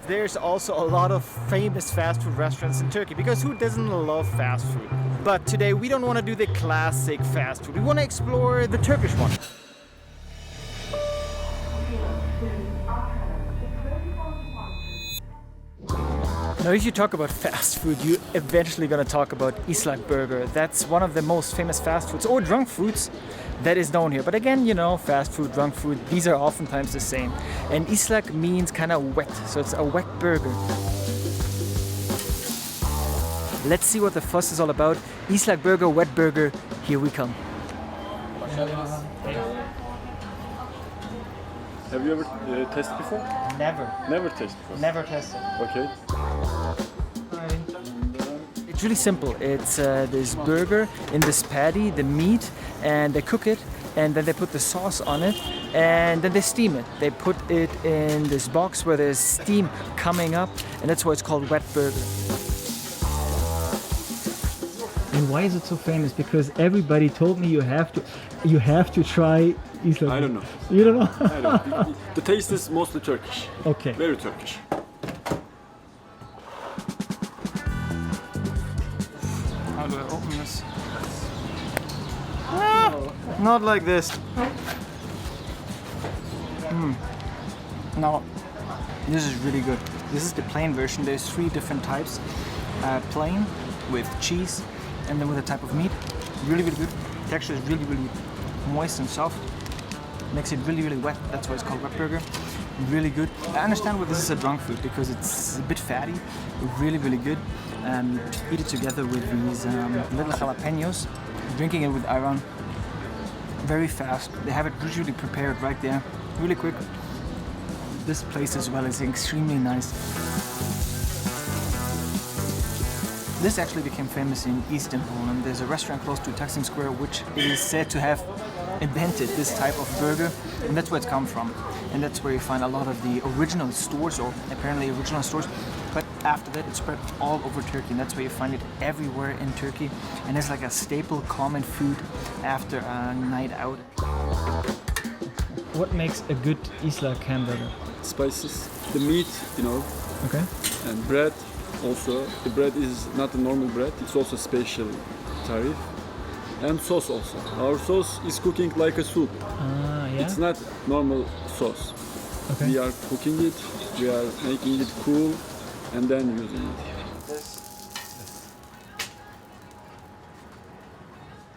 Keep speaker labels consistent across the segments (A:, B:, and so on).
A: There's also a lot of famous fast food restaurants in Turkey because who doesn't love fast food? But today we don't want to do the classic fast food. We want to explore the Turkish one. Now, if you talk about fast food, you're eventually gonna talk about Islak Burger. That's one of the most famous fast foods or drunk foods that is known here. But again, you know, fast food, drunk food, these are oftentimes the same. And Islak means kind of wet, so it's a wet burger. Let's see what the fuss is all about. Islak Burger, wet burger, here we come.
B: Have you ever tested before?
A: Never.
B: Never tasted before?
A: Never tested.
B: Okay.
A: It's really simple. It's this burger in this patty, the meat, and they cook it, and then they put the sauce on it, and then they steam it. They put it in this box where there's steam coming up, and that's why it's called wet burger. And why is it so famous? Because everybody told me you have to try Islak.
B: I don't know.
A: You don't know?
B: I don't know. The taste is mostly Turkish.
A: Okay.
B: Very Turkish.
A: How do I open this? Not like this. No, this is really good. This is the plain version. There's 3 different types. Plain with cheese and then with a type of meat. Really, really good. Texture is really, really moist and soft. Makes it really, really wet. That's why it's called wet burger. Really good. I understand why this is a drunk food because it's a bit fatty. Really, really good. Eat it together with these little jalapenos. Drinking it with ayran. Very fast. They have it usually prepared right there. Really quick. This place as well is extremely nice. This actually became famous in Istanbul, and there's a restaurant close to Taksim Square which is said to have invented this type of burger, and that's where it's come from. And that's where you find a lot of the original stores, or apparently original stores. But after that, it spread all over Turkey, and that's where you find it everywhere in Turkey. And it's like a staple, common food after a night out. What makes a good Islak hamburger?
B: Spices, the meat, you know,
A: Okay.
B: and bread. Also, the bread is not a normal bread. It's also special tariff. And sauce also. Our sauce is cooking like a soup.
A: Yeah.
B: It's not normal sauce.
A: Okay.
B: We are cooking it, we are making it cool, and then using it.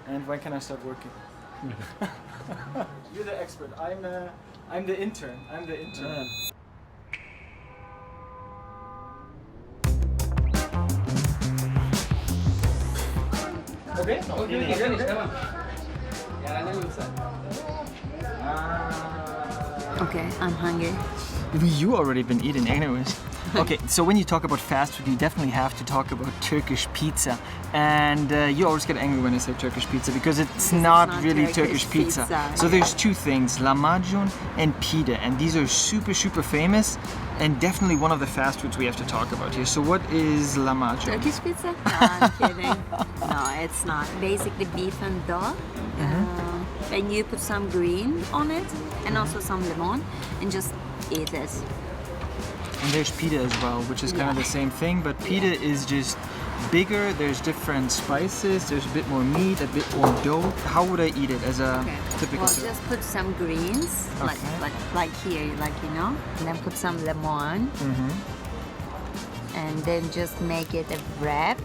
A: And when can I start working? You're the expert. I'm the intern. I'm the intern. Okay.
C: Okay, I'm hungry.
A: You already been eating anyways. Okay, so when you talk about fast food, you definitely have to talk about Turkish pizza. And you always get angry when I say Turkish pizza because it's not really Turkish pizza. So there's 2 things, Lahmacun and Pide. And these are super, super famous and definitely one of the fast foods we have to talk about here. So what is Lahmacun?
C: Turkish pizza? No, I'm kidding. No, it's not. Basically beef and dog. And you put some green on it and also some lemon and just eat it.
A: And there's pita as well, which is kind of the same thing, but pita is just bigger. There's different spices. There's a bit more meat, a bit more dough. How would I eat it as a typical?
C: Well, just put some greens, like here, you know, and then put some lemon, and then just make it a wrap,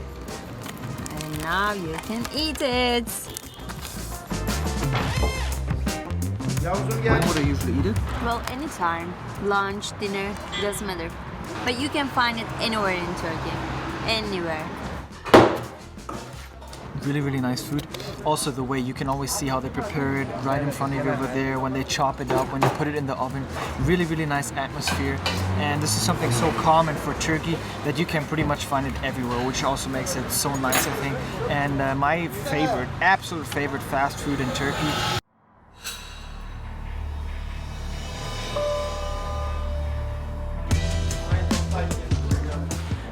C: and now you can eat it.
A: When would I usually eat it?
C: Well, anytime, lunch, dinner, doesn't matter. But you can find it anywhere in Turkey, anywhere.
A: Really, really nice food. Also the way you can always see how they prepare it right in front of you over there, when they chop it up, when they put it in the oven. Really, really nice atmosphere. And this is something so common for Turkey that you can pretty much find it everywhere, which also makes it so nice, I think. And my favorite, absolute favorite fast food in Turkey.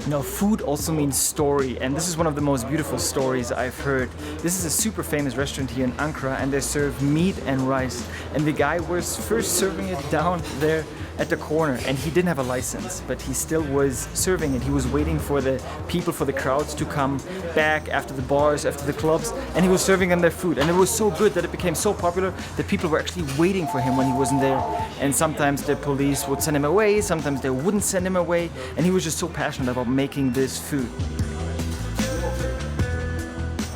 A: No, food also means story, and this is one of the most beautiful stories I've heard. This is a super famous restaurant here in Ankara, and they serve meat and rice. And the guy was first serving it down there at the corner, and he didn't have a license, but he still was serving it. He was waiting for the people, for the crowds to come back after the bars, after the clubs, and he was serving them their food. And it was so good that it became so popular that people were actually waiting for him when he wasn't there. And sometimes the police would send him away, sometimes they wouldn't send him away, and he was just so passionate about making this food.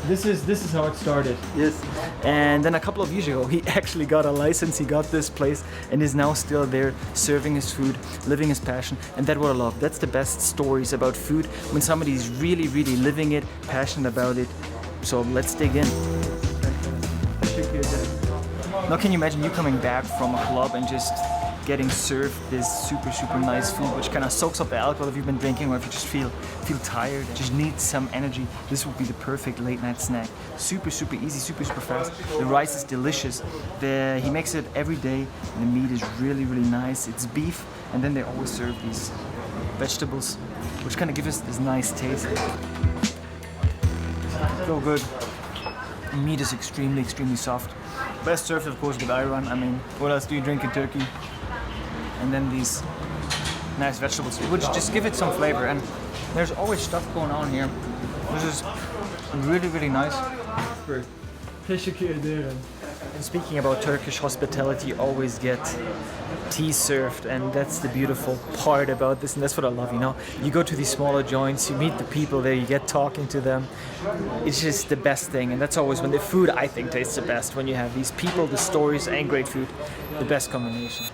A: This is how it started.
B: Yes.
A: And then a couple of years ago, he actually got a license, he got this place, and is now still there serving his food, living his passion. And that's what I love. That's the best stories about food, when somebody's really, really living it, passionate about it. So let's dig in. Now can you imagine you coming back from a club and just getting served this super, super nice food, which kind of soaks up the alcohol if you've been drinking, or if you just feel tired, just need some energy. This would be the perfect late night snack. Super, super easy, super, super fast. The rice is delicious. He makes it every day. The meat is really, really nice. It's beef, and then they always serve these vegetables, which kind of give us this nice taste. So good. The meat is extremely, extremely soft. Best served, of course, with ayran. I mean, what else do you drink in Turkey? And then these nice vegetables, which just give it some flavor. And there's always stuff going on here. This is really, really nice.
B: Teşekkür ederim.
A: And speaking about Turkish hospitality, you always get tea served, and that's the beautiful part about this, and that's what I love, you know. You go to these smaller joints, you meet the people there, you get talking to them. It's just the best thing, and that's always when the food, I think, tastes the best. When you have these people, the stories, and great food, the best combination.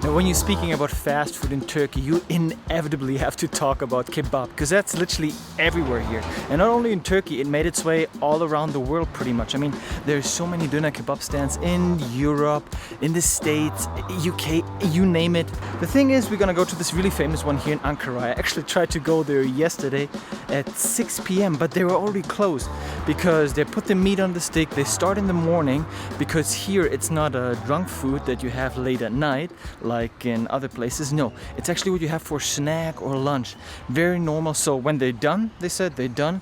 A: Now, when you're speaking about fast food in Turkey, you inevitably have to talk about kebab, because that's literally everywhere here. And not only in Turkey, it made its way all around the world pretty much. I mean, there's so many doner kebab stands in Europe, in the States, UK, you name it. The thing is, we're gonna go to this really famous one here in Ankara. I actually tried to go there yesterday at 6 p.m., but they were already closed because they put the meat on the stick. They start in the morning, because here it's not a drunk food that you have late at night like in other places. No, it's actually what you have for snack or lunch. Very normal. So when they're done, they said they're done.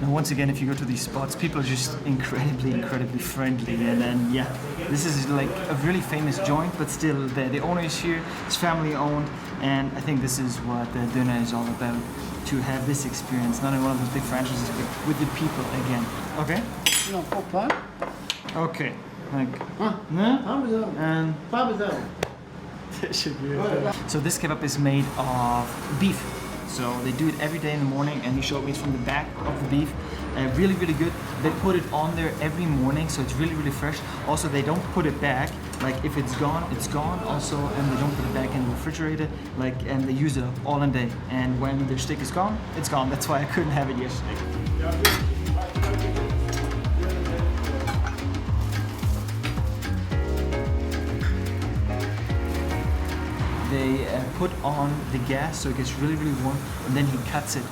A: Now once again, if you go to these spots, people are just incredibly, incredibly friendly. And then yeah, this is like a really famous joint, but still the owner is here, it's family owned, and I think this is what the Döner is all about. To have this experience, not in one of those big franchises, but with the people again. Okay?
D: No, hoppa.
A: Okay. Like, and so this kebab is made of beef. So they do it every day in the morning, and he showed me it's from the back of the beef. Really, really good. They put it on there every morning, so it's really, really fresh. Also, they don't put it back. Like if it's gone, it's gone. Also, and they don't put it back in the refrigerator. Like, and they use it up all in day. And when their steak is gone, it's gone. That's why I couldn't have it yesterday. They put on the gas so it gets really, really warm, and then he cuts it.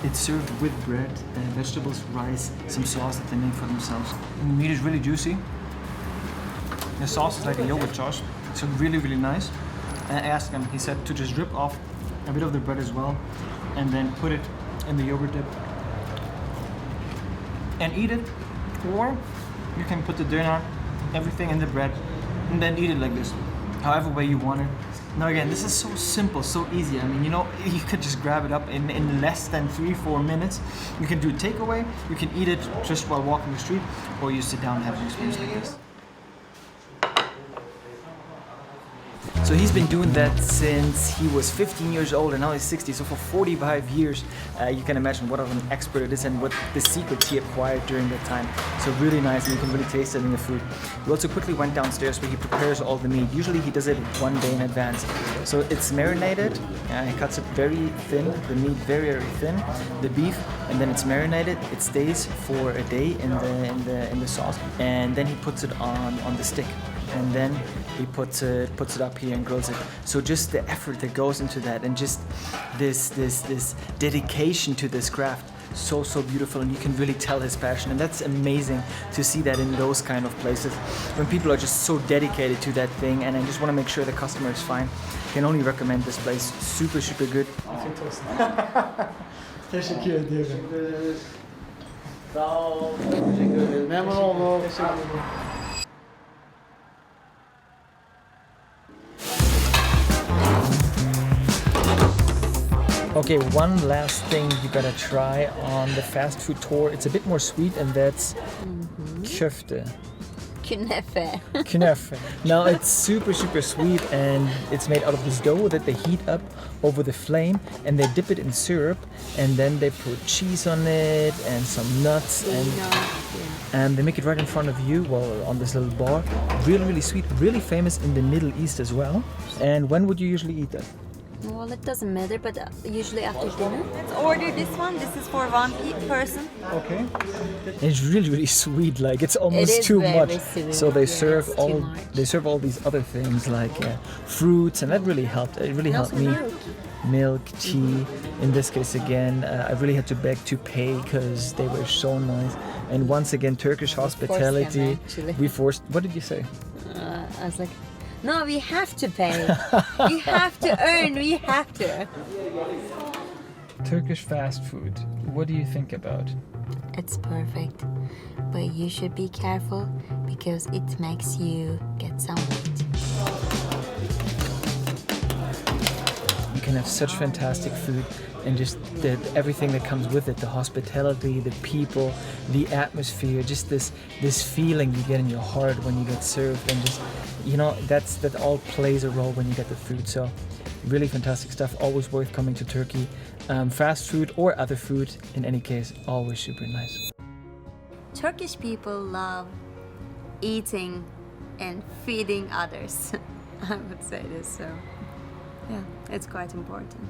A: It's served with bread, vegetables, rice, some sauce that they make for themselves. And the meat is really juicy. The sauce is like a yogurt sauce, so really, really nice. And I asked him, he said to just rip off a bit of the bread as well, and then put it in the yogurt dip and eat it. Or you can put the doner, everything in the bread, and then eat it like this. However way you want it. Now again, this is so simple, so easy. I mean, you know, you could just grab it up in less than 3-4 minutes. You can do a takeaway, you can eat it just while walking the street, or you sit down and have an experience like this. So he's been doing that since he was 15 years old, and now he's 60. So for 45 years, you can imagine what of an expert it is and what the secrets he acquired during that time. So really nice, and you can really taste it in the food. We also quickly went downstairs where he prepares all the meat. Usually he does it one day in advance. So it's marinated, he cuts it very thin, the meat very, very thin, the beef, and then it's marinated. It stays for a day in the sauce, and then he puts it on the stick. And then he puts it up here and grills it. So just the effort that goes into that, and just this dedication to this craft. so beautiful, and you can really tell his passion, and that's amazing to see that in those kind of places when people are just so dedicated to that thing, and I just want to make sure the customer is fine. Can only recommend this place. Super good.
D: Teşekkür ediyorum. Sağ ol. Teşekkür ederim. Memnun oldum. Teşekkür ederim.
A: Okay, one last thing you gotta try on the fast food tour. It's a bit more sweet, and that's köfte.
C: Künefe.
A: Künefe. Now it's super sweet, and it's made out of this dough that they heat up over the flame, and they dip it in syrup, and then they put cheese on it and some nuts, and they make it right in front of you, well, on this little bar. Really sweet, really famous in the Middle East as well. And when would you usually eat that?
C: Well, it doesn't matter, but usually after dinner. Let's order this one. This is for one person.
A: Okay. It's really sweet. Like it's almost
C: It is
A: too
C: very
A: much.
C: sweet.
A: So they
C: Yeah,
A: serve
C: it's too
A: all
C: much.
A: they serve all these other things like fruits, and that really helped. It really helped me.
C: milk.
A: Milk, tea. In this case, again, I really had to beg to pay because they were so nice. And once again, Turkish hospitality.
C: them, actually.
A: We forced. What did you say?
C: I was like, no, we have to pay. We have to earn. We have to.
A: Turkish fast food. What do you think about?
C: It's perfect, but you should be careful because it makes you get some weight.
A: You can have such fantastic food, and just everything that comes with it, the hospitality, the people, the atmosphere, just this feeling you get in your heart when you get served, and just, you know, that all plays a role when you get the food. So really fantastic stuff, always worth coming to Turkey. Fast food or other food, in any case, always super nice.
C: Turkish people love eating and feeding others. I would say this, so yeah, it's quite important.